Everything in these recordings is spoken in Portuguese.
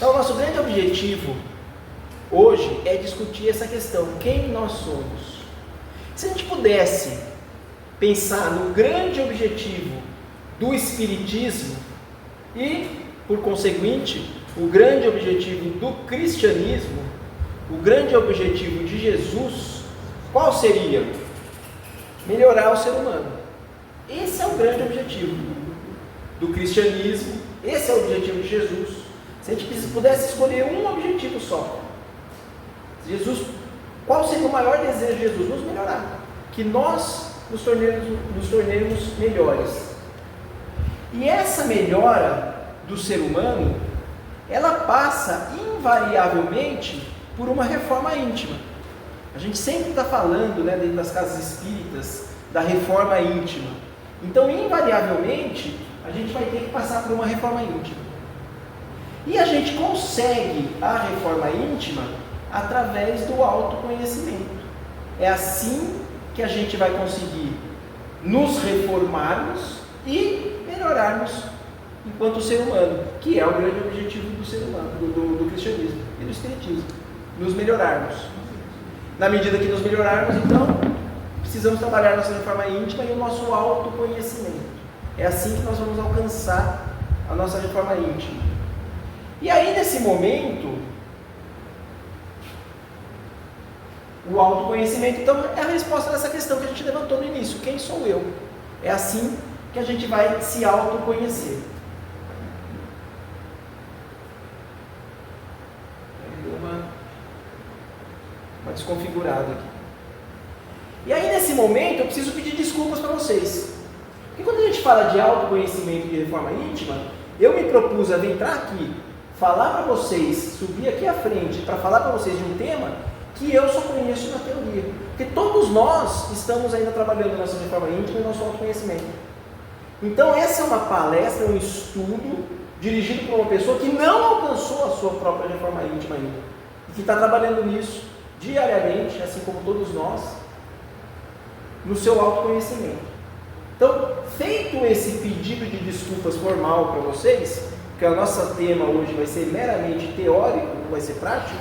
Então, o nosso grande objetivo hoje é discutir essa questão: quem nós somos? Se a gente pudesse pensar no grande objetivo do Espiritismo e, por conseguinte, o grande objetivo do cristianismo, o grande objetivo de Jesus, qual seria? Melhorar o ser humano. Esse é o grande objetivo do cristianismo, esse é o objetivo de Jesus. Se a gente pudesse escolher um objetivo só, Jesus, qual seria o maior desejo de Jesus? Nos melhorar, que nós nos tornemos melhores. E essa melhora do ser humano, ela passa invariavelmente por uma reforma íntima. A gente sempre está falando, dentro das casas espíritas, da reforma íntima. Então, invariavelmente, a gente vai ter que passar por uma reforma íntima. E a gente consegue a reforma íntima através do autoconhecimento. É assim que a gente vai conseguir nos reformarmos e melhorarmos enquanto ser humano, que é o grande objetivo do ser humano, do cristianismo e do espiritismo, nos melhorarmos. Na medida que nos melhorarmos, então, precisamos trabalhar nossa reforma íntima e o nosso autoconhecimento. É assim que nós vamos alcançar a nossa reforma íntima. E aí, nesse momento, o autoconhecimento, então, é a resposta dessa questão que a gente levantou no início: quem sou eu? É assim que a gente vai se autoconhecer. Uma desconfigurada aqui. E aí, nesse momento, eu preciso pedir desculpas para vocês. Porque quando a gente fala de autoconhecimento e de reforma íntima, eu me propus a vir entrar aqui, falar para vocês, subir aqui à frente, para falar para vocês de um tema que eu só conheço na teoria. Porque todos nós estamos ainda trabalhando na nossa reforma íntima e nosso autoconhecimento. Então, essa é uma palestra, um estudo, dirigido por uma pessoa que não alcançou a sua própria reforma íntima ainda. E que está trabalhando nisso diariamente, assim como todos nós, no seu autoconhecimento. Então, feito esse pedido de desculpas formal para vocês, que o nosso tema hoje vai ser meramente teórico, não vai ser prático,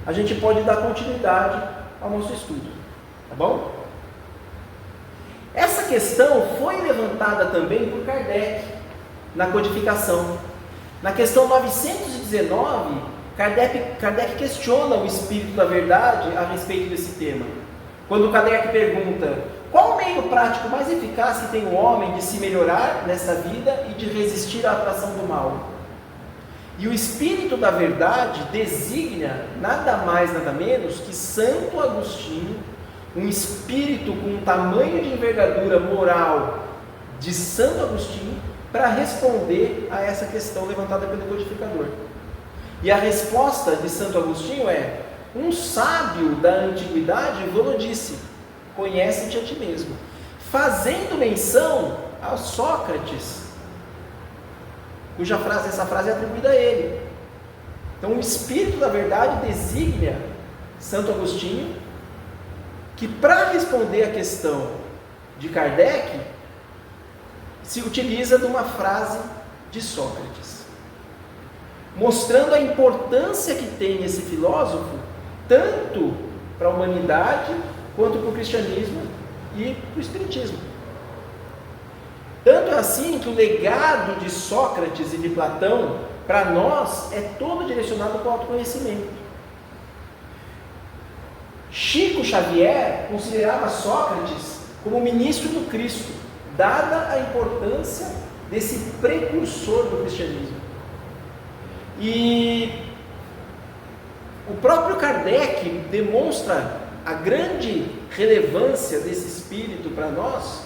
a gente pode dar continuidade ao nosso estudo, tá bom? Essa questão foi levantada também por Kardec na codificação. Na questão 919, Kardec questiona o Espírito da Verdade a respeito desse tema. Quando Kardec pergunta: qual o meio prático mais eficaz que tem o homem de se melhorar nessa vida e de resistir à atração do mal? E o Espírito da Verdade designa nada mais, nada menos que Santo Agostinho, um espírito com um tamanho de envergadura moral de Santo Agostinho, para responder a essa questão levantada pelo codificador. E a resposta de Santo Agostinho é: um sábio da antiguidade vos disse, conhece-te a ti mesmo, fazendo menção a Sócrates, cuja frase, essa frase é atribuída a ele. Então, o Espírito da Verdade designa Santo Agostinho, que para responder a questão de Kardec, se utiliza de uma frase de Sócrates, mostrando a importância que tem esse filósofo, tanto para a humanidade, quanto para o cristianismo e para o espiritismo. Tanto é assim que o legado de Sócrates e de Platão, para nós, é todo direcionado para o autoconhecimento. Chico Xavier considerava Sócrates como ministro do Cristo, dada a importância desse precursor do cristianismo. E o próprio Kardec demonstra a grande relevância desse espírito para nós,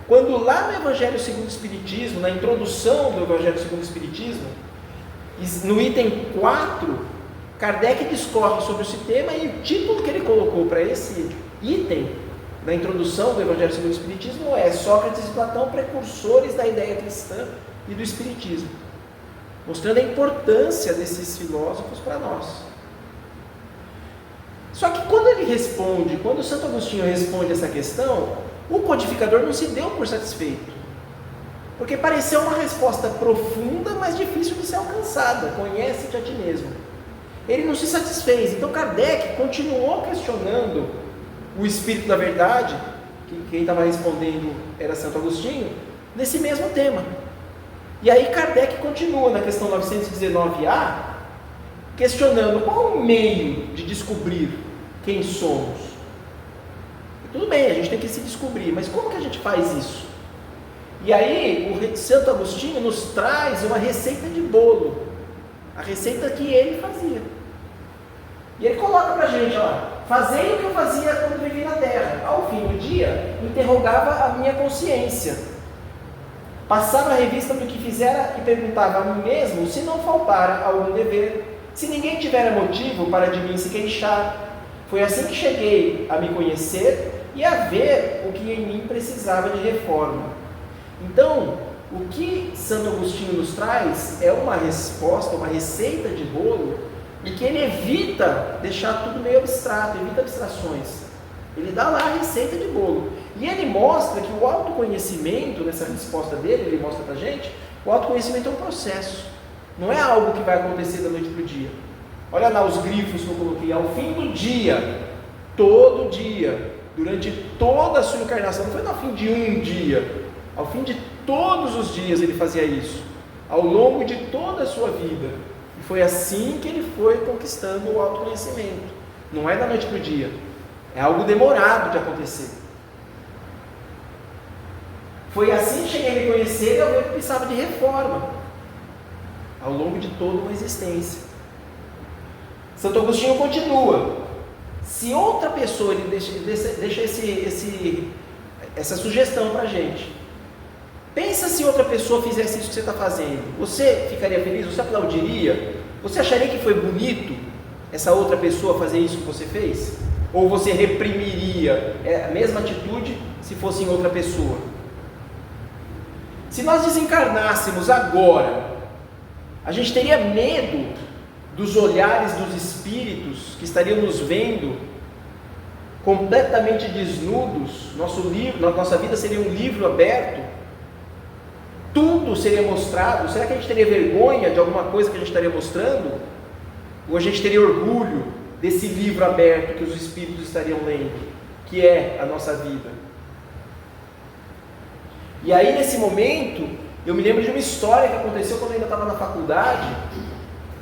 quando lá no Evangelho segundo o Espiritismo, na introdução do Evangelho segundo o Espiritismo, no item 4, Kardec discorre sobre esse tema, e o título que ele colocou para esse item, na introdução do Evangelho segundo o Espiritismo, é Sócrates e Platão, precursores da ideia cristã e do Espiritismo, mostrando a importância desses filósofos para nós. Só que quando Santo Agostinho responde essa questão, o codificador não se deu por satisfeito. Porque pareceu uma resposta profunda, mas difícil de ser alcançada. Conhece-te a ti mesmo. Ele não se satisfez. Então Kardec continuou questionando o Espírito da Verdade, que quem estava respondendo era Santo Agostinho, nesse mesmo tema. E aí Kardec continua na questão 919A, questionando qual o meio de descobrir quem somos. Tudo bem, a gente tem que se descobrir, mas como que a gente faz isso? E aí o Santo Agostinho nos traz uma receita de bolo, a receita que ele fazia. E ele coloca para a gente, ó, fazei o que eu fazia quando vivi na terra. Ao fim do dia, interrogava a minha consciência. Passava a revista do que fizera e perguntava a mim mesmo se não faltara algum dever, se ninguém tivera motivo para de mim se queixar. Foi assim que cheguei a me conhecer e a ver o que em mim precisava de reforma. Então, o que Santo Agostinho nos traz é uma resposta, uma receita de bolo, e que ele evita deixar tudo meio abstrato, evita abstrações. Ele dá lá a receita de bolo. E ele mostra que o autoconhecimento, nessa resposta dele, ele mostra pra gente, o autoconhecimento é um processo. Não é algo que vai acontecer da noite para o dia. Olha lá os grifos que eu coloquei. Ao fim do dia, todo dia, durante toda a sua encarnação, não foi no fim de um dia, ao fim de todos os dias ele fazia isso, ao longo de toda a sua vida. E foi assim que ele foi conquistando o autoconhecimento. Não é da noite para o dia, é algo demorado de acontecer. Foi assim que cheguei a me conhecer e eu vi que precisava de reforma ao longo de toda uma existência. Santo Agostinho continua. Se outra pessoa, ele deixa essa sugestão para a gente. Pensa se outra pessoa fizesse isso que você está fazendo. Você ficaria feliz? Você aplaudiria? Você acharia que foi bonito essa outra pessoa fazer isso que você fez? Ou você reprimiria a mesma atitude se fosse em outra pessoa? Se nós desencarnássemos agora, a gente teria medo dos olhares dos espíritos que estariam nos vendo completamente desnudos? Nossa vida seria um livro aberto? Tudo seria mostrado? Será que a gente teria vergonha de alguma coisa que a gente estaria mostrando? Ou a gente teria orgulho desse livro aberto que os espíritos estariam lendo, que é a nossa vida? E aí nesse momento, eu me lembro de uma história que aconteceu quando eu ainda estava na faculdade,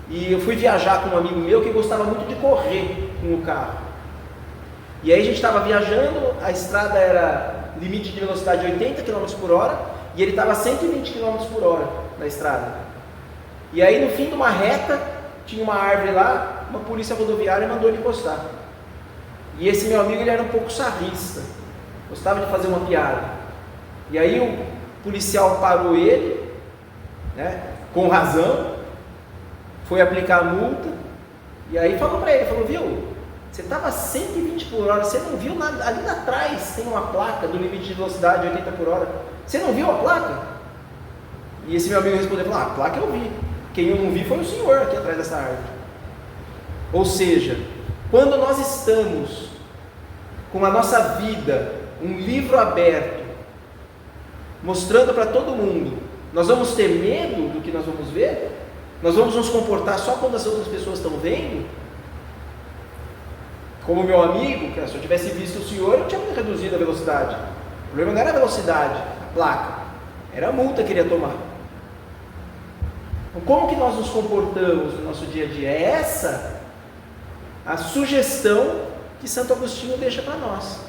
e eu fui viajar com um amigo meu que gostava muito de correr com o carro. E aí a gente estava viajando, a estrada era limite de velocidade de 80 km por hora, e ele estava a 120 km por hora na estrada. E aí no fim de uma reta, tinha uma árvore lá, uma polícia rodoviária mandou ele encostar. E esse meu amigo, ele era um pouco sarrista, gostava de fazer uma piada. E aí o policial parou ele, né, com razão, foi aplicar a multa, e aí falou para ele, falou, viu, você estava a 120 por hora, você não viu nada, ali atrás tem uma placa do limite de velocidade 80 por hora, você não viu a placa? E esse meu amigo respondeu, falou, a placa eu vi, quem eu não vi foi o senhor aqui atrás dessa árvore. Ou seja, quando nós estamos com a nossa vida, um livro aberto, mostrando para todo mundo, nós vamos ter medo do que nós vamos ver? Nós vamos nos comportar só quando as outras pessoas estão vendo? Como o meu amigo, que se eu tivesse visto o senhor, eu tinha reduzido a velocidade. O problema não era a velocidade, a placa, era a multa que ele ia tomar. Então, como que nós nos comportamos no nosso dia a dia? É essa a sugestão que Santo Agostinho deixa para nós.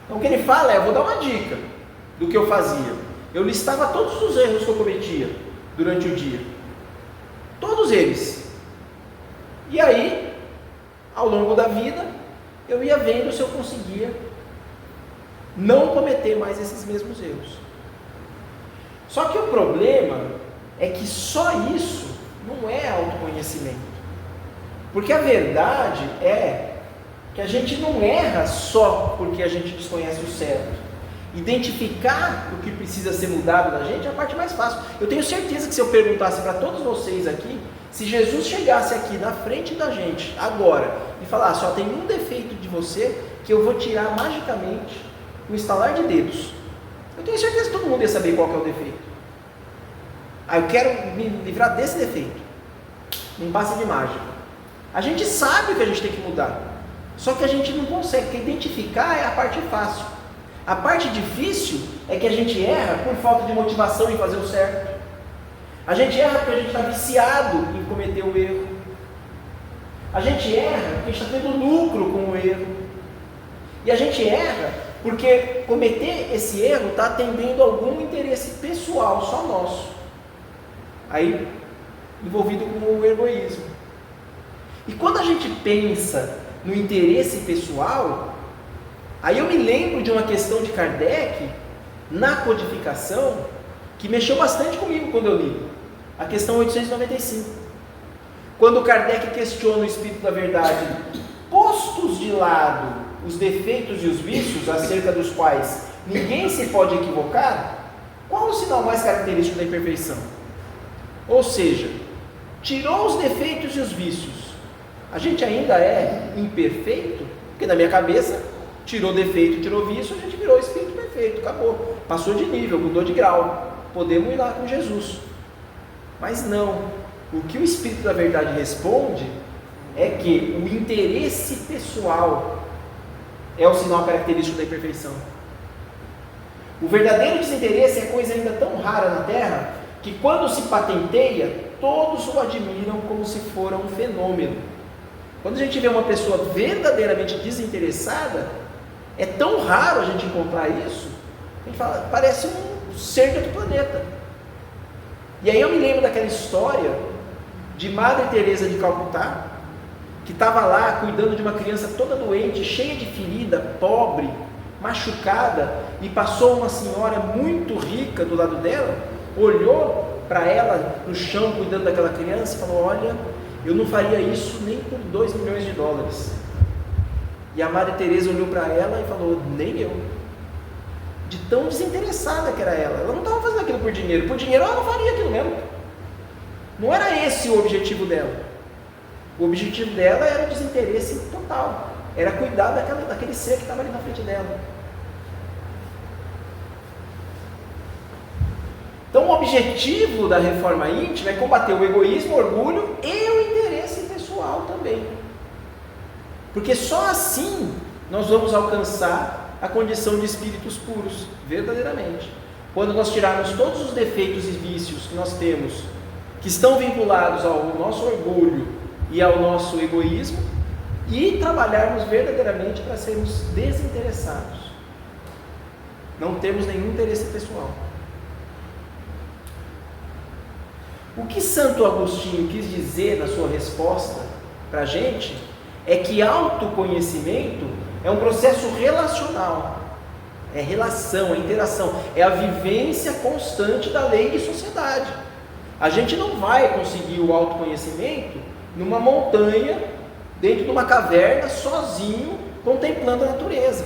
Então o que ele fala é, eu vou dar uma dica do que eu fazia. Eu listava todos os erros que eu cometia durante o dia. Todos eles. E aí, ao longo da vida, eu ia vendo se eu conseguia não cometer mais esses mesmos erros. Só que o problema é que só isso não é autoconhecimento. Porque a verdade é que a gente não erra só porque a gente desconhece o certo. Identificar o que precisa ser mudado na gente é a parte mais fácil. Eu tenho certeza que se eu perguntasse para todos vocês aqui, se Jesus chegasse aqui na frente da gente, agora, e falasse, só tem um defeito de você que eu vou tirar magicamente, no estalar de dedos. eu tenho certeza que todo mundo ia saber qual que é o defeito. Eu quero me livrar desse defeito. Não passa de mágica. A gente sabe que a gente tem que mudar, só que a gente não consegue, porque identificar é a parte fácil. A parte difícil é que a gente erra por falta de motivação em fazer o certo. A gente erra porque a gente está viciado em cometer o erro. A gente erra porque a gente está tendo lucro com o erro. E a gente erra porque cometer esse erro está atendendo algum interesse pessoal, só nosso. Aí, envolvido com o egoísmo. E quando a gente pensa no interesse pessoal, aí eu me lembro de uma questão de Kardec, na codificação, que mexeu bastante comigo quando eu li. A questão 895. Quando Kardec questiona o Espírito da Verdade, postos de lado os defeitos e os vícios, acerca dos quais ninguém se pode equivocar, qual o sinal mais característico da imperfeição? Ou seja, tirou os defeitos e os vícios, a gente ainda é imperfeito? Porque na minha cabeça, tirou defeito, tirou vício, a gente virou espírito perfeito, acabou, passou de nível, mudou de grau, podemos ir lá com Jesus. Mas não, o que o Espírito da Verdade responde é que o interesse pessoal é o sinal característico da imperfeição. O verdadeiro desinteresse é coisa ainda tão rara na Terra, que quando se patenteia, todos o admiram como se fora um fenômeno. Quando a gente vê uma pessoa verdadeiramente desinteressada, é tão raro a gente encontrar isso, a gente fala, parece um ser de outro planeta. E aí eu me lembro daquela história de Madre Teresa de Calcutá, que estava lá cuidando de uma criança toda doente, cheia de ferida, pobre, machucada, e passou uma senhora muito rica do lado dela, olhou para ela no chão cuidando daquela criança e falou, olha, eu não faria isso nem por 2 milhões de dólares. E a Madre Teresa olhou para ela e falou, nem eu. De tão desinteressada que era ela não estava fazendo aquilo por dinheiro ela não faria aquilo mesmo. Não era esse o objetivo dela. O objetivo dela era o desinteresse total, era cuidar daquele ser que estava ali na frente dela. Então o objetivo da reforma íntima é combater o egoísmo, o orgulho e o interesse pessoal também, porque só assim nós vamos alcançar a condição de espíritos puros, verdadeiramente. Quando nós tirarmos todos os defeitos e vícios que nós temos, que estão vinculados ao nosso orgulho e ao nosso egoísmo, e trabalharmos verdadeiramente para sermos desinteressados, não temos nenhum interesse pessoal. O que Santo Agostinho quis dizer na sua resposta para a gente é que autoconhecimento é um processo relacional, é relação, é interação, é a vivência constante da lei de sociedade. A gente não vai conseguir o autoconhecimento numa montanha, dentro de uma caverna, sozinho, contemplando a natureza.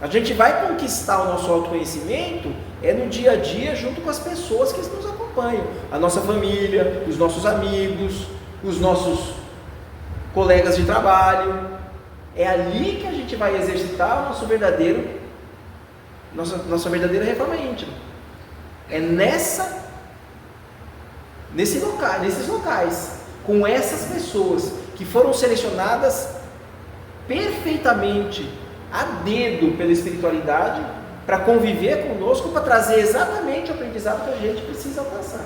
A gente vai conquistar o nosso autoconhecimento no dia a dia, junto com as pessoas que nos acompanham, a nossa família, os nossos amigos, os nossos colegas de trabalho. É ali que a gente vai exercitar nossa verdadeira reforma íntima. É nesses locais, com essas pessoas que foram selecionadas perfeitamente a dedo pela espiritualidade para conviver conosco, para trazer exatamente o aprendizado que a gente precisa alcançar.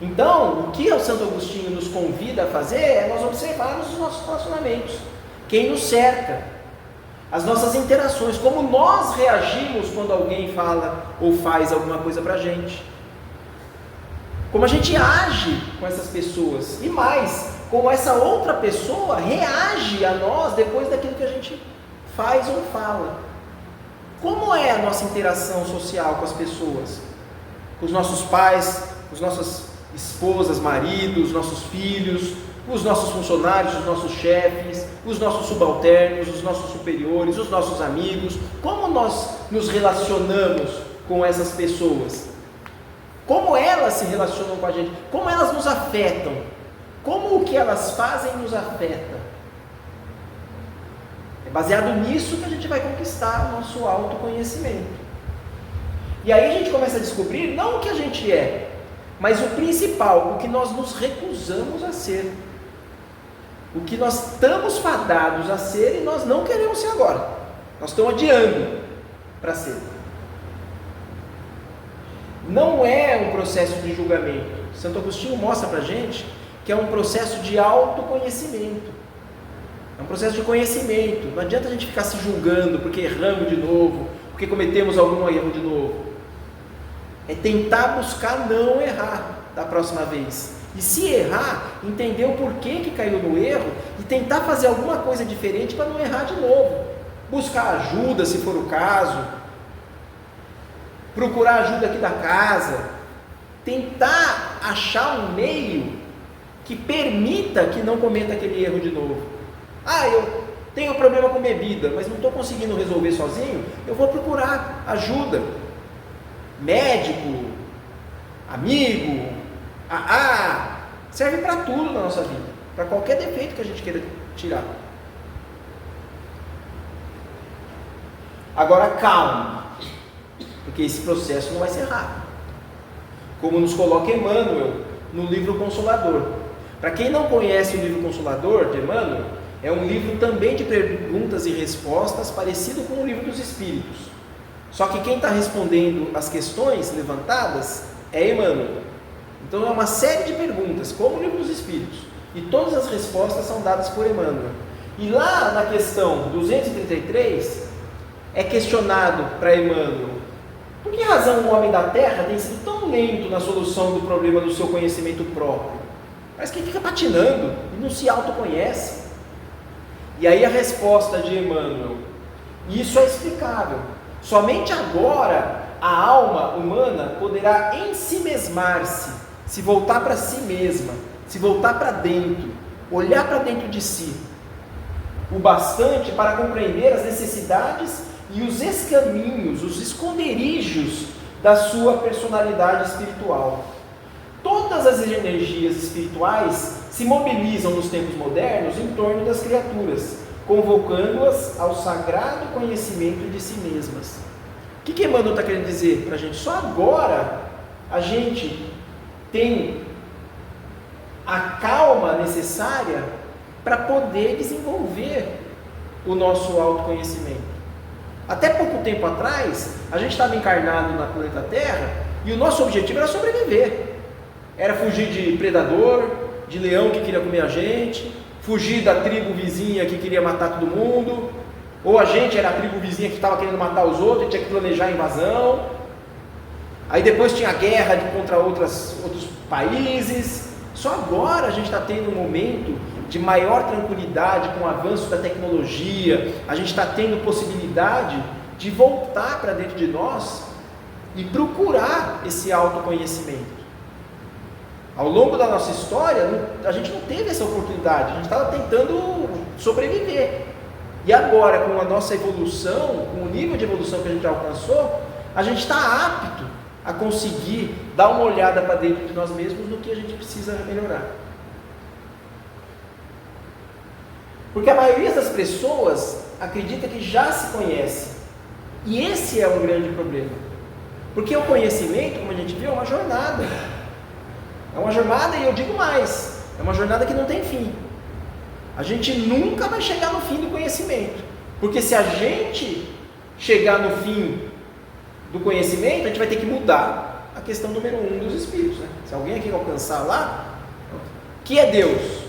Então, o que o Santo Agostinho nos convida a fazer é nós observarmos os nossos relacionamentos, quem nos cerca, as nossas interações, como nós reagimos quando alguém fala ou faz alguma coisa para a gente, como a gente age com essas pessoas, e mais, como essa outra pessoa reage a nós depois daquilo que a gente faz ou fala. Como é a nossa interação social com as pessoas? Com os nossos pais, com as nossas esposas, maridos, nossos filhos, os nossos funcionários, os nossos chefes, os nossos subalternos, os nossos superiores, os nossos amigos. Como nós nos relacionamos com essas pessoas? Como elas se relacionam com a gente? Como elas nos afetam? Como o que elas fazem nos afeta? É baseado nisso que a gente vai conquistar o nosso autoconhecimento. E aí a gente começa a descobrir, não o que a gente é, mas o principal, o que nós nos recusamos a ser. O que nós estamos fadados a ser e nós não queremos ser agora. Nós estamos adiando para ser. Não é um processo de julgamento. Santo Agostinho mostra para a gente que é um processo de autoconhecimento. É um processo de conhecimento. Não adianta a gente ficar se julgando porque erramos de novo, porque cometemos algum erro de novo. É tentar buscar não errar da próxima vez. E se errar, entender o porquê que caiu no erro e tentar fazer alguma coisa diferente para não errar de novo. Buscar ajuda, se for o caso. Procurar ajuda aqui da casa. Tentar achar um meio que permita que não cometa aquele erro de novo. Eu tenho problema com bebida, mas não estou conseguindo resolver sozinho, eu vou procurar ajuda. Médico, amigo, serve para tudo na nossa vida, para qualquer defeito que a gente queira tirar. Agora calma, porque esse processo não vai ser rápido. Como nos coloca Emmanuel no livro Consolador. Para quem não conhece o livro Consolador de Emmanuel, é um livro também de perguntas e respostas, parecido com o livro dos Espíritos. Só que quem está respondendo as questões levantadas é Emmanuel. Então é uma série de perguntas, como o livro dos Espíritos. E todas as respostas são dadas por Emmanuel. E lá na questão 233, é questionado para Emmanuel: por que razão o homem da Terra tem sido tão lento na solução do problema do seu conhecimento próprio? Parece que ele fica patinando e não se autoconhece. E aí a resposta de Emmanuel: isso é explicável. Somente agora a alma humana poderá ensimesmar-se, se voltar para si mesma, se voltar para dentro, olhar para dentro de si, o bastante para compreender as necessidades e os escaminhos, os esconderijos da sua personalidade espiritual. Todas as energias espirituais se mobilizam nos tempos modernos em torno das criaturas, convocando-as ao sagrado conhecimento de si mesmas. O que Emmanuel está querendo dizer para a gente? Só agora a gente tem a calma necessária para poder desenvolver o nosso autoconhecimento. Até pouco tempo atrás, a gente estava encarnado na planeta Terra e o nosso objetivo era sobreviver. Era fugir de predador, de leão que queria comer a gente, fugir da tribo vizinha que queria matar todo mundo, ou a gente era a tribo vizinha que estava querendo matar os outros e tinha que planejar a invasão. Aí depois tinha guerra contra outros países. Só agora a gente está tendo um momento de maior tranquilidade com o avanço da tecnologia. A gente está tendo possibilidade de voltar para dentro de nós e procurar esse autoconhecimento. Ao longo da nossa história, a gente não teve essa oportunidade, a gente estava tentando sobreviver. E agora, com a nossa evolução, com o nível de evolução que a gente alcançou, a gente está apto a conseguir dar uma olhada para dentro de nós mesmos no que a gente precisa melhorar. Porque a maioria das pessoas acredita que já se conhece. E esse é um grande problema. Porque o conhecimento, como a gente viu, é uma jornada. É uma jornada, e eu digo mais, é uma jornada que não tem fim. A gente nunca vai chegar no fim do conhecimento. Porque se a gente chegar no fim do conhecimento, a gente vai ter que mudar a questão número 1 dos espíritos. Né? Se alguém aqui alcançar lá, que é Deus?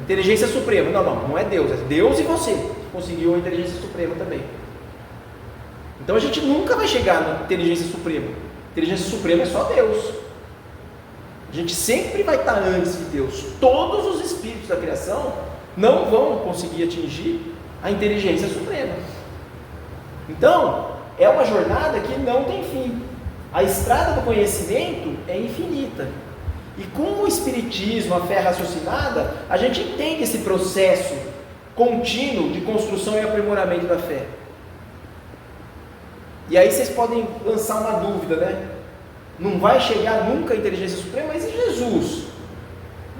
Inteligência suprema. Não é Deus, é Deus e você. Conseguiu a inteligência suprema também. Então a gente nunca vai chegar na inteligência suprema. Inteligência suprema é só Deus. A gente sempre vai estar antes de Deus. Todos os espíritos da criação não vão conseguir atingir a inteligência suprema. Então, é uma jornada que não tem fim. A estrada do conhecimento é infinita. E com o espiritismo, a fé raciocinada, a gente entende esse processo contínuo de construção e aprimoramento da fé. E aí vocês podem lançar uma dúvida, né? Não vai chegar nunca a inteligência suprema, mas e Jesus?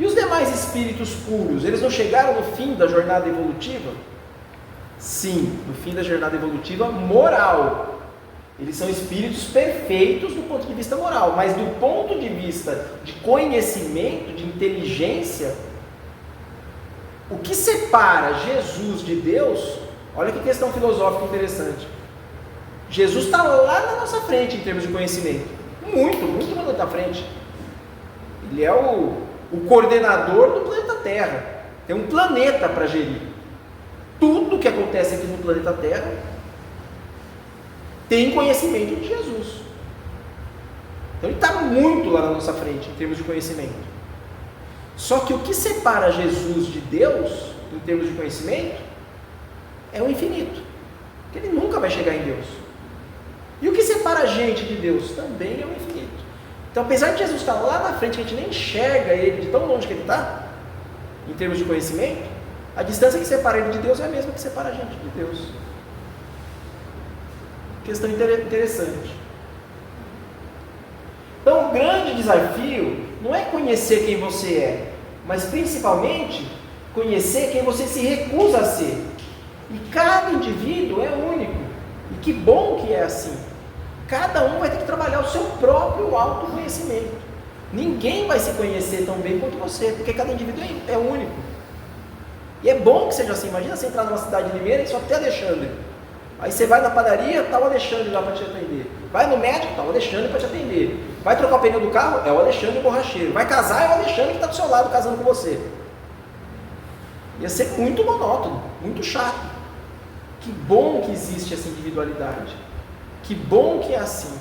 E os demais espíritos puros? Eles não chegaram no fim da jornada evolutiva? Sim, no fim da jornada evolutiva moral. Eles são espíritos perfeitos do ponto de vista moral, mas do ponto de vista de conhecimento, de inteligência, o que separa Jesus de Deus, olha que questão filosófica interessante. Jesus está lá na nossa frente em termos de conhecimento, muito lá na frente. Ele é o coordenador do planeta Terra, tem um planeta para gerir. Tudo que acontece aqui no planeta Terra tem conhecimento de Jesus. Então ele está muito lá na nossa frente em termos de conhecimento. Só que o que separa Jesus de Deus em termos de conhecimento é o infinito, porque ele nunca vai chegar em Deus. E o que separa a gente de Deus também é o infinito. Então, apesar de Jesus estar lá na frente, a gente nem enxerga ele de tão longe que ele está, em termos de conhecimento, a distância que separa ele de Deus é a mesma que separa a gente de Deus. Questão interessante. Então, o grande desafio não é conhecer quem você é, mas principalmente conhecer quem você se recusa a ser. E cada indivíduo é único. E que bom que é assim. Cada um vai ter que trabalhar o seu próprio autoconhecimento. Ninguém vai se conhecer tão bem quanto você, porque cada indivíduo é único. E é bom que seja assim. Imagina você entrar numa cidade limeira e só tem Alexandre. Aí você vai na padaria, está o Alexandre lá para te atender. Vai no médico, está o Alexandre para te atender. Vai trocar o pneu do carro, é o Alexandre borracheiro. Vai casar, é o Alexandre que está do seu lado casando com você. Ia ser muito monótono, muito chato. Que bom que existe essa individualidade. Que bom que é assim.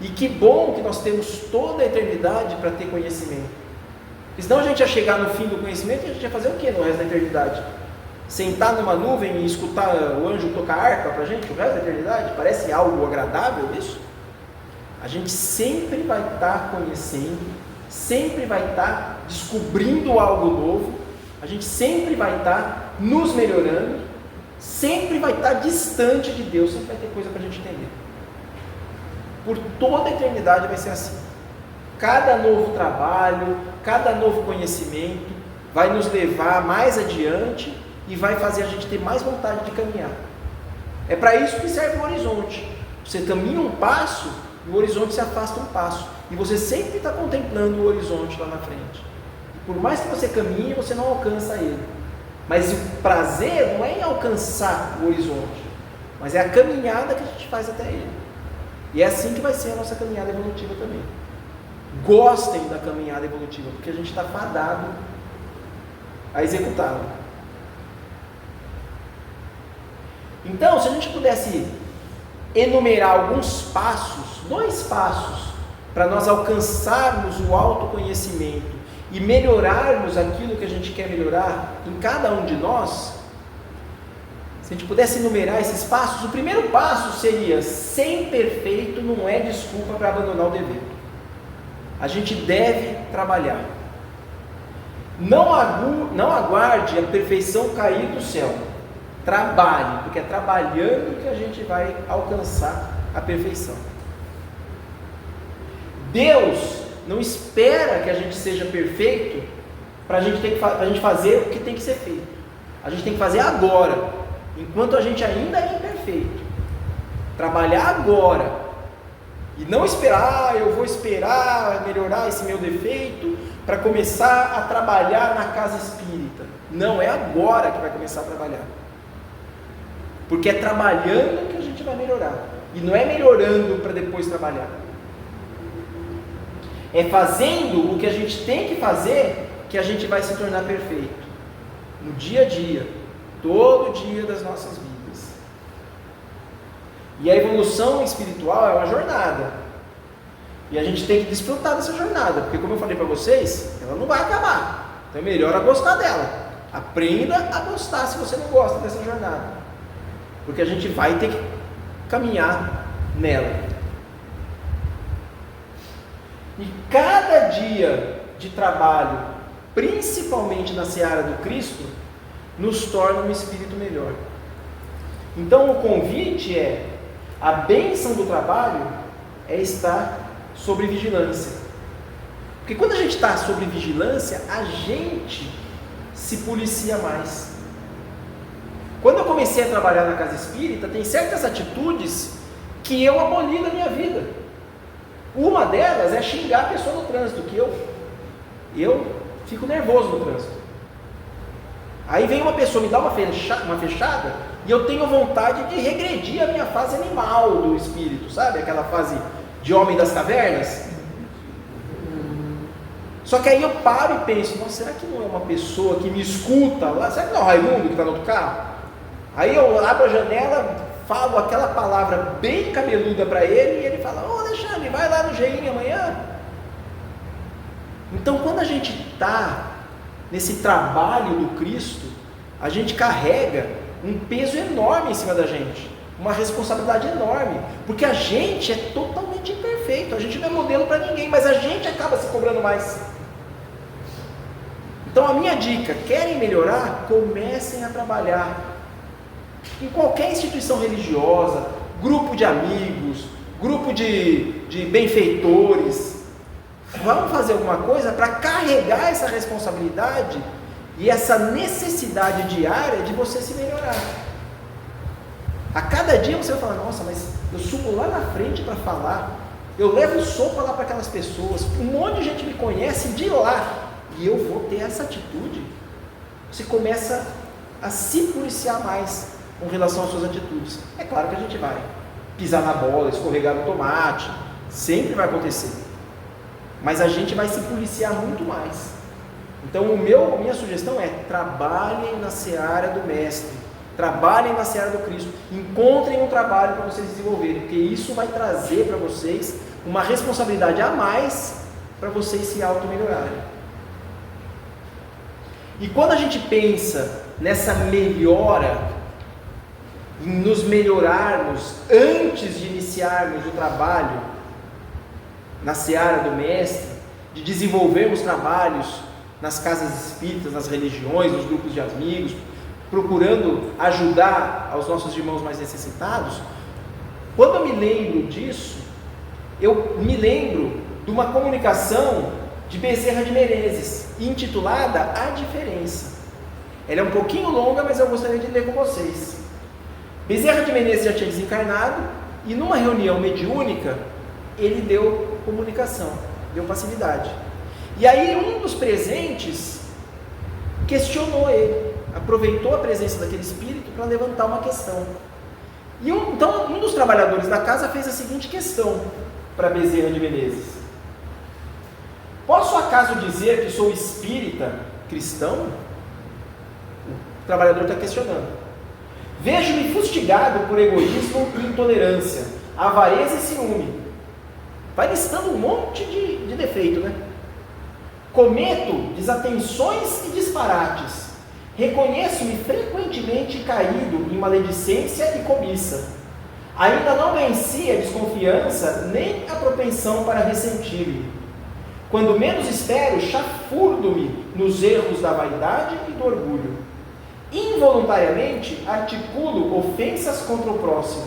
E que bom que nós temos toda a eternidade para ter conhecimento. Porque senão a gente ia chegar no fim do conhecimento e a gente ia fazer o que no resto da eternidade? Sentar numa nuvem e escutar o anjo tocar harpa para a gente o resto da eternidade? Parece algo agradável isso? A gente sempre vai estar conhecendo, sempre vai estar descobrindo algo novo, a gente sempre vai estar nos melhorando, sempre vai estar distante de Deus, sempre vai ter coisa para a gente entender. Por toda a eternidade vai ser assim. Cada novo trabalho, cada novo conhecimento vai nos levar mais adiante e vai fazer a gente ter mais vontade de caminhar. É para isso que serve o horizonte. Você caminha um passo e o horizonte se afasta um passo. E você sempre está contemplando o horizonte lá na frente. E por mais que você caminhe, você não alcança ele. Mas o prazer não é em alcançar o horizonte, mas é a caminhada que a gente faz até ele. E é assim que vai ser a nossa caminhada evolutiva também. Gostem da caminhada evolutiva, porque a gente está fadado a executá-la. Então, se a gente pudesse enumerar alguns passos, 2 passos, para nós alcançarmos o autoconhecimento e melhorarmos aquilo que a gente quer melhorar em cada um de nós, se a gente pudesse enumerar esses passos, o primeiro passo seria: ser perfeito não é desculpa para abandonar o dever. A gente deve trabalhar. Não aguarde a perfeição cair do céu. Trabalhe, porque é trabalhando que a gente vai alcançar a perfeição. Deus não espera que a gente seja perfeito para a gente fazer o que tem que ser feito. A gente tem que fazer agora, enquanto a gente ainda é imperfeito. Trabalhar agora. E não esperar, eu vou esperar melhorar esse meu defeito para começar a trabalhar na casa espírita. Não, é agora que vai começar a trabalhar. Porque é trabalhando que a gente vai melhorar. E não é melhorando para depois trabalhar. É fazendo o que a gente tem que fazer que a gente vai se tornar perfeito. No dia a dia. Todo dia das nossas vidas. E a evolução espiritual é uma jornada. E a gente tem que desfrutar dessa jornada. Porque como eu falei para vocês, ela não vai acabar. Então é melhor a gostar dela. Aprenda a gostar se você não gosta dessa jornada. Porque a gente vai ter que caminhar nela. E cada dia de trabalho, principalmente na seara do Cristo, nos torna um espírito melhor. Então o convite é: a bênção do trabalho é estar sob vigilância. Porque quando a gente está sob vigilância, a gente se policia mais. Quando eu comecei a trabalhar na casa espírita, tem certas atitudes que eu aboli da minha vida. Uma delas é xingar a pessoa no trânsito, que eu fico nervoso no trânsito. Aí vem uma pessoa me dá uma fechada e eu tenho vontade de regredir a minha fase animal do espírito, sabe? Aquela fase de homem das cavernas. Só que aí eu paro e penso, nossa, será que não é uma pessoa que me escuta lá? Será que não é o Raimundo que está no outro carro? Aí eu abro a janela, falo aquela palavra bem cabeluda para ele e ele fala, ô Alexandre, vai lá no GEIM amanhã. Então quando a gente está nesse trabalho do Cristo, a gente carrega um peso enorme em cima da gente, uma responsabilidade enorme, porque a gente é totalmente imperfeito, a gente não é modelo para ninguém, mas a gente acaba se cobrando mais. Então a minha dica, querem melhorar? Comecem a trabalhar em qualquer instituição religiosa, grupo de amigos, grupo de benfeitores. Vamos fazer alguma coisa para carregar essa responsabilidade e essa necessidade diária de você se melhorar. A cada dia você vai falar, nossa, mas eu subo lá na frente para falar, eu levo sopa lá para aquelas pessoas, um monte de gente me conhece de lá, e eu vou ter essa atitude. Você começa a se policiar mais com relação às suas atitudes. É claro que a gente vai pisar na bola, escorregar no tomate, sempre vai acontecer, mas a gente vai se policiar muito mais. Então a minha sugestão é, trabalhem na seara do Mestre, trabalhem na seara do Cristo, encontrem um trabalho para vocês desenvolverem, porque isso vai trazer para vocês uma responsabilidade a mais para vocês se auto-melhorarem. E quando a gente pensa nessa melhora, em nos melhorarmos antes de iniciarmos o trabalho na seara do Mestre, de desenvolvermos trabalhos nas casas espíritas, nas religiões, nos grupos de amigos, procurando ajudar aos nossos irmãos mais necessitados, quando eu me lembro disso, eu me lembro de uma comunicação de Bezerra de Menezes, intitulada A Diferença. Ela é um pouquinho longa, mas eu gostaria de ler com vocês. Bezerra de Menezes já tinha desencarnado, e numa reunião mediúnica, ele deu comunicação, deu passividade. E aí um dos presentes questionou ele, aproveitou a presença daquele espírito para levantar uma questão. E então um dos trabalhadores da casa fez a seguinte questão para Bezerra de Menezes: posso acaso dizer que sou espírita cristão? O trabalhador está questionando. Vejo-me fustigado por egoísmo e intolerância, avareza e ciúme. Vai listando um monte de defeito, né? Cometo desatenções e disparates. Reconheço-me frequentemente caído em maledicência e cobiça. Ainda não venci a desconfiança nem a propensão para ressentir-me. Quando menos espero, chafurdo-me nos erros da vaidade e do orgulho. Involuntariamente articulo ofensas contra o próximo.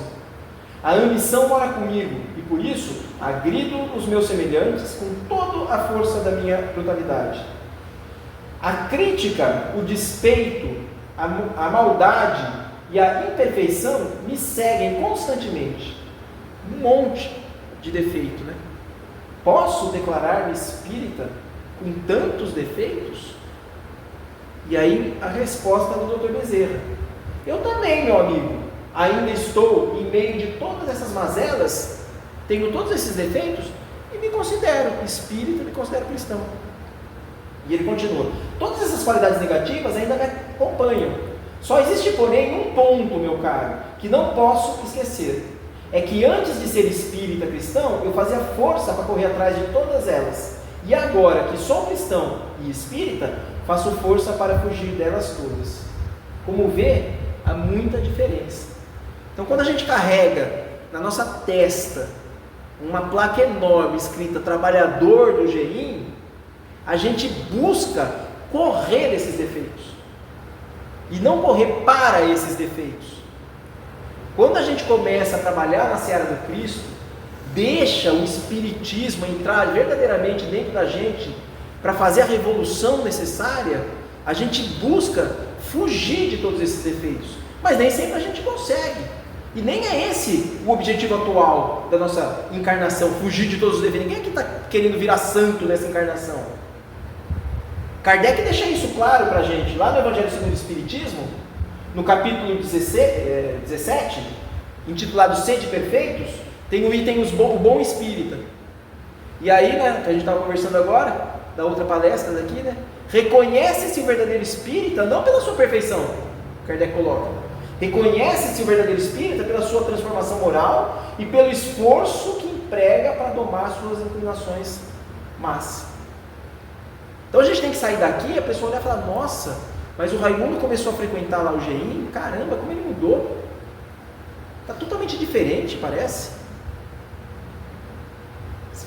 A ambição mora comigo e por isso agrido os meus semelhantes com toda a força da minha brutalidade. A crítica, o despeito, a maldade e a imperfeição me seguem constantemente. Um monte de defeito, né? Posso declarar-me espírita com tantos defeitos? E aí a resposta do Dr. Bezerra: eu também, meu amigo, ainda estou em meio de todas essas mazelas, tenho todos esses defeitos e me considero espírita, me considero cristão. E ele continua: todas essas qualidades negativas ainda me acompanham. Só existe, porém, um ponto, meu caro, que não posso esquecer. É que antes de ser espírita cristão, eu fazia força para correr atrás de todas elas. E agora que sou cristão e espírita, faço força para fugir delas todas. Como vê, há muita diferença. Então, quando a gente carrega na nossa testa uma placa enorme escrita trabalhador do GEIM, a gente busca correr desses defeitos e não correr para esses defeitos. Quando a gente começa a trabalhar na seara do Cristo, deixa o espiritismo entrar verdadeiramente dentro da gente para fazer a revolução necessária, a gente busca fugir de todos esses defeitos, Mas nem sempre a gente consegue. E nem é esse o objetivo atual da nossa encarnação, fugir de todos os deveres. Ninguém aqui está querendo virar santo nessa encarnação. Kardec deixa isso claro para a gente, lá no Evangelho segundo o Espiritismo, no capítulo 17, intitulado Sede Perfeitos, tem o item o bom espírita. E aí, né, que a gente estava conversando agora, da outra palestra daqui, né, reconhece-se o verdadeiro espírita não pela sua perfeição, Kardec coloca, reconhece-se o verdadeiro espírita pela sua transformação moral e pelo esforço que emprega para domar suas inclinações más. Então a gente tem que sair daqui e a pessoa olhar e falar, nossa, mas o Raimundo começou a frequentar lá o GI, caramba, como ele mudou. Está totalmente diferente, parece.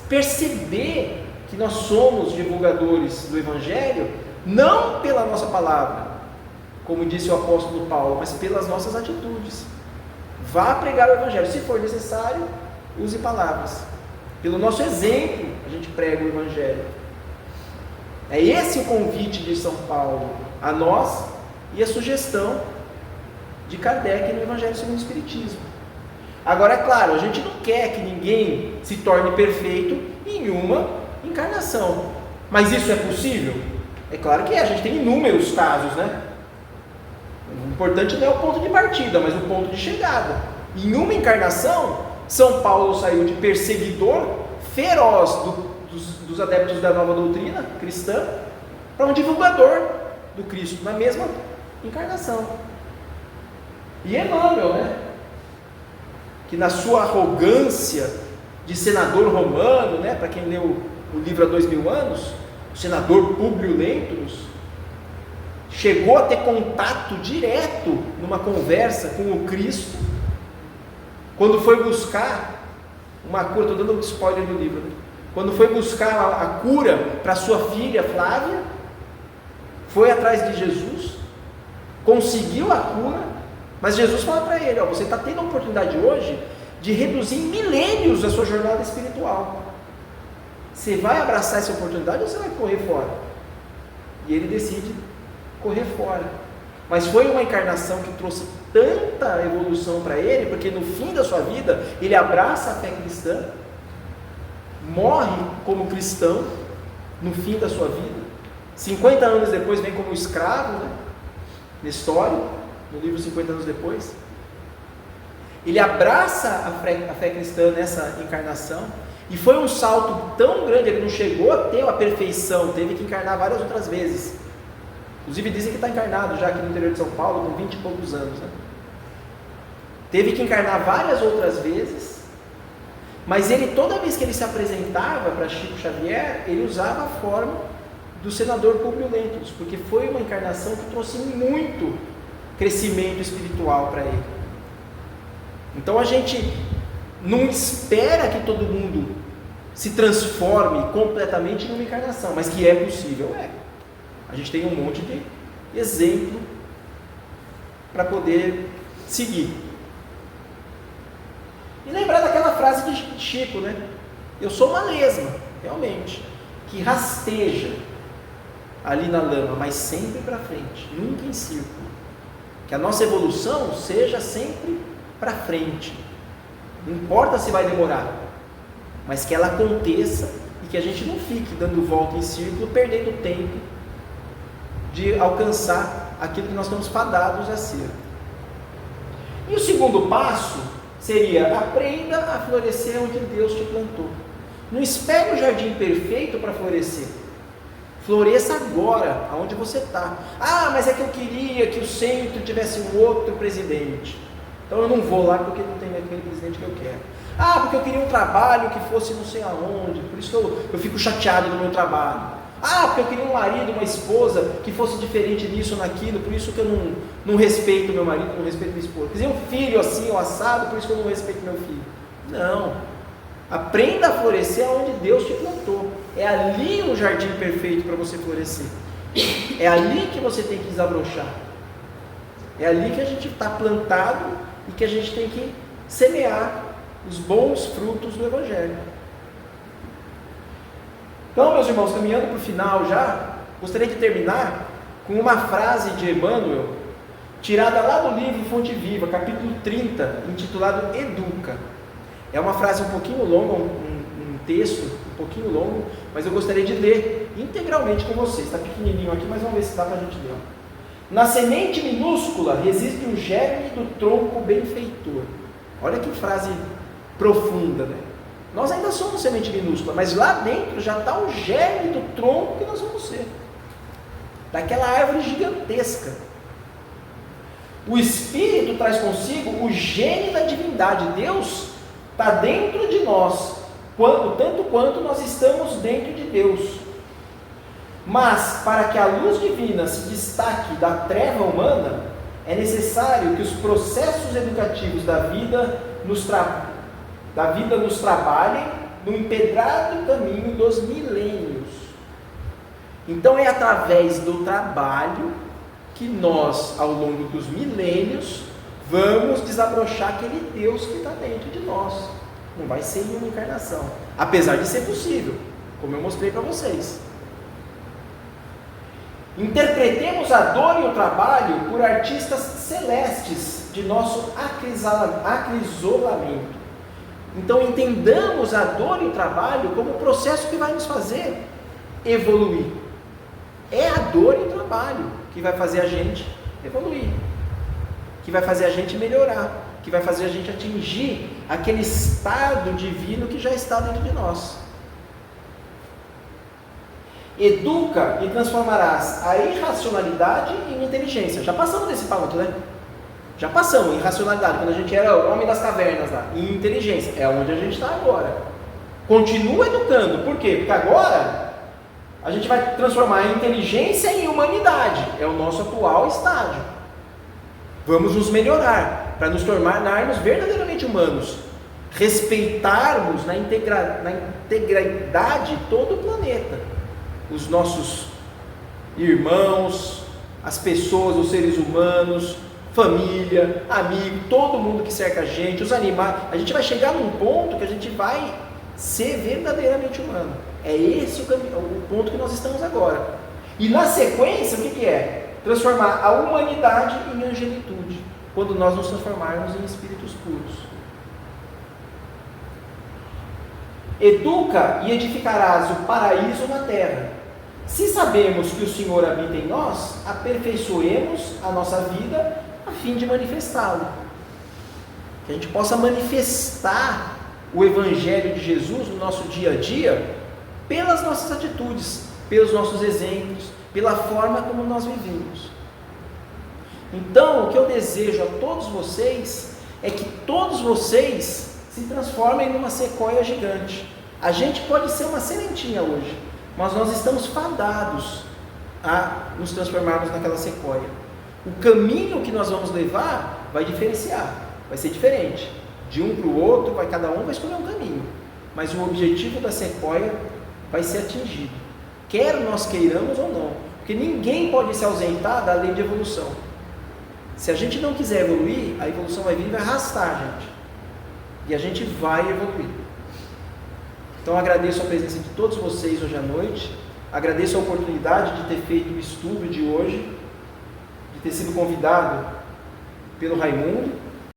Perceber que nós somos divulgadores do Evangelho, não pela nossa palavra, como disse o apóstolo Paulo, mas pelas nossas atitudes. Vá pregar o Evangelho, se for necessário, use palavras. Pelo nosso exemplo, a gente prega o Evangelho. É esse o convite de São Paulo a nós e a sugestão de Kardec no Evangelho segundo o Espiritismo. Agora, é claro, a gente não quer que ninguém se torne perfeito em uma encarnação. Mas isso é possível? É claro que é, a gente tem inúmeros casos, né? O importante não é o ponto de partida, mas o ponto de chegada. Em uma encarnação, São Paulo saiu de perseguidor feroz dos adeptos da nova doutrina cristã para um divulgador do Cristo na mesma encarnação. E Emmanuel, né, que na sua arrogância de senador romano, né, para quem leu o livro há 2000 anos, o senador Públio Lentulus, chegou a ter contato direto numa conversa com o Cristo, quando foi buscar uma cura, estou dando um spoiler do livro, né? Quando foi buscar a cura para sua filha Flávia, foi atrás de Jesus, conseguiu a cura, mas Jesus fala para ele, ó, você está tendo a oportunidade hoje de reduzir em milênios a sua jornada espiritual. Você vai abraçar essa oportunidade ou você vai correr fora? E ele decide correr fora. Mas foi uma encarnação que trouxe tanta evolução para ele, porque no fim da sua vida, ele abraça a fé cristã, morre como cristão no fim da sua vida, 50 anos depois vem como escravo, né? Na história, no livro 50 anos depois, ele abraça a fé cristã nessa encarnação, e foi um salto tão grande, ele não chegou a ter a perfeição, teve que encarnar várias outras vezes, inclusive dizem que está encarnado já aqui no interior de São Paulo, com 20 e poucos anos, né? Teve que encarnar várias outras vezes, mas ele, toda vez que ele se apresentava para Chico Xavier, ele usava a forma do senador Públio Lentulus, porque foi uma encarnação que trouxe muito crescimento espiritual para ele. Então a gente não espera que todo mundo se transforme completamente numa encarnação, mas que é possível, é. A gente tem um monte de exemplo para poder seguir. E lembrar daquela frase de Chico, né? Eu sou uma lesma, realmente, que rasteja ali na lama, mas sempre para frente, nunca em círculo. Que a nossa evolução seja sempre para frente. Não importa se vai demorar, mas que ela aconteça e que a gente não fique dando volta em círculo, perdendo tempo de alcançar aquilo que nós estamos fadados a ser. E o segundo passo seria: aprenda a florescer onde Deus te plantou. Não espere o jardim perfeito para florescer. Floresça agora, aonde você está. Ah, mas é que eu queria que o centro tivesse um outro presidente. Então eu não vou lá porque não tem aquele presidente que eu quero. Ah, porque eu queria um trabalho que fosse não sei aonde, por isso que eu fico chateado no meu trabalho. Ah, porque eu queria um marido, uma esposa que fosse diferente disso ou naquilo, por isso que eu não respeito meu marido, não respeito minha esposa. Quer dizer, um filho assim ou assado, por isso que eu não respeito meu filho. Não. Aprenda a florescer onde Deus te plantou. É ali o jardim perfeito para você florescer. É ali que você tem que desabrochar. É ali que a gente está plantado e que a gente tem que semear os bons frutos do Evangelho. Então, meus irmãos, caminhando para o final já, gostaria de terminar com uma frase de Emmanuel, tirada lá do livro Fonte Viva, capítulo 30, intitulado Educa. É uma frase um pouquinho longa, um texto um pouquinho longo, mas eu gostaria de ler integralmente com vocês. Está pequenininho aqui, mas vamos ver se dá para a gente ler. Na semente minúscula reside o germe do tronco benfeitor. Olha que frase profunda, né? Nós ainda somos semente minúscula, mas lá dentro já está o germe do tronco que nós vamos ser, daquela árvore gigantesca. O Espírito traz consigo o gene da divindade. Deus está dentro de nós, tanto quanto nós estamos dentro de Deus. Mas, para que a luz divina se destaque da treva humana, é necessário que os processos educativos da vida nos trabalhem no empedrado caminho dos milênios. Então é através do trabalho que nós, ao longo dos milênios, vamos desabrochar aquele Deus que está dentro de nós. Não vai ser em uma encarnação, apesar de ser possível, como eu mostrei para vocês. Interpretemos a dor e o trabalho por artistas celestes de nosso acrisolamento. Então entendamos a dor e o trabalho como um processo que vai nos fazer evoluir. É a dor e o trabalho que vai fazer a gente evoluir, que vai fazer a gente melhorar, que vai fazer a gente atingir aquele estado divino que já está dentro de nós. Educa e transformarás a irracionalidade em inteligência. Já passamos desse ponto, né? Já passamos, irracionalidade, quando a gente era o homem das cavernas lá, e inteligência, é onde a gente está agora. Continua educando, por quê? Porque agora a gente vai transformar a inteligência em humanidade, é o nosso atual estágio. Vamos nos melhorar, para nos tornarmos verdadeiramente humanos, respeitarmos na integridade todo o planeta, os nossos irmãos, as pessoas, os seres humanos, família, amigo, todo mundo que cerca a gente, os animais. A gente vai chegar num ponto que a gente vai ser verdadeiramente humano. É esse o ponto que nós estamos agora. E na sequência, o que é? Transformar a humanidade em angelitude, quando nós nos transformarmos em espíritos puros. Educa e edificarás o paraíso na terra. Se sabemos que o Senhor habita em nós, aperfeiçoemos a nossa vida a fim de manifestá-lo. Que a gente possa manifestar o Evangelho de Jesus no nosso dia a dia, pelas nossas atitudes, pelos nossos exemplos, pela forma como nós vivemos. Então, o que eu desejo a todos vocês é que todos vocês se transformem numa sequoia gigante. A gente pode ser uma sementinha hoje, mas nós estamos fadados a nos transformarmos naquela sequoia. O caminho que nós vamos levar vai diferenciar, vai ser diferente. De um para o outro, cada um vai escolher um caminho, mas o objetivo da sequoia vai ser atingido, quer nós queiramos ou não, porque ninguém pode se ausentar da lei de evolução. Se a gente não quiser evoluir, a evolução vai vir e vai arrastar a gente, e a gente vai evoluir. Então agradeço a presença de todos vocês hoje à noite, agradeço a oportunidade de ter feito o estudo de hoje, de ter sido convidado pelo Raimundo,